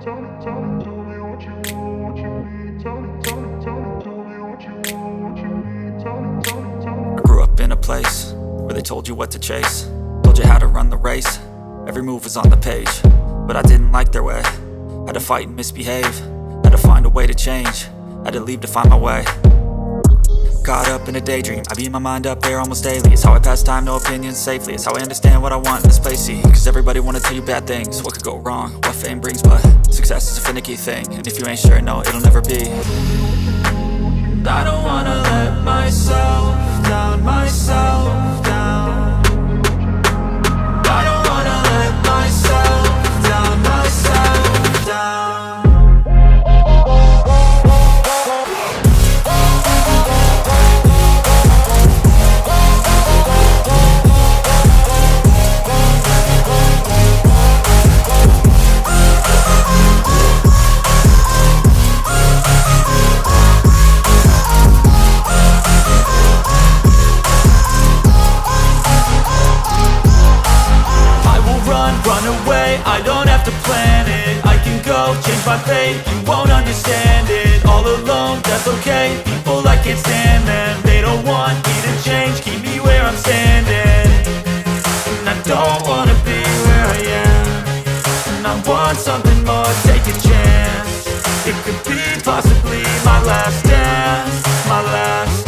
I grew up in a place where they told you what to chase, told you how to run the race. Every move was on the page, but I didn't like their way. Had to fight and misbehave, had to find a way to change, had to leave to find my way. Caught up in a daydream, I beat my mind up there almost daily. It's how I pass time, no opinions safely. It's how I understand what I want in this place, see. Cause everybody wanna tell you bad things, what could go wrong, what fame brings. But success is a finicky thing, and if you ain't sure, no, it'll never be. I don't wanna let myself down, myself down. I don't wanna let myself down, myself down. I don't have to plan it, I can go change my fate. You won't understand it, all alone, that's okay. People, I can't stand them, they don't want me to change, keep me where I'm standing. And I don't wanna be where I am, and I want something more, take a chance. It could be possibly my last dance, my last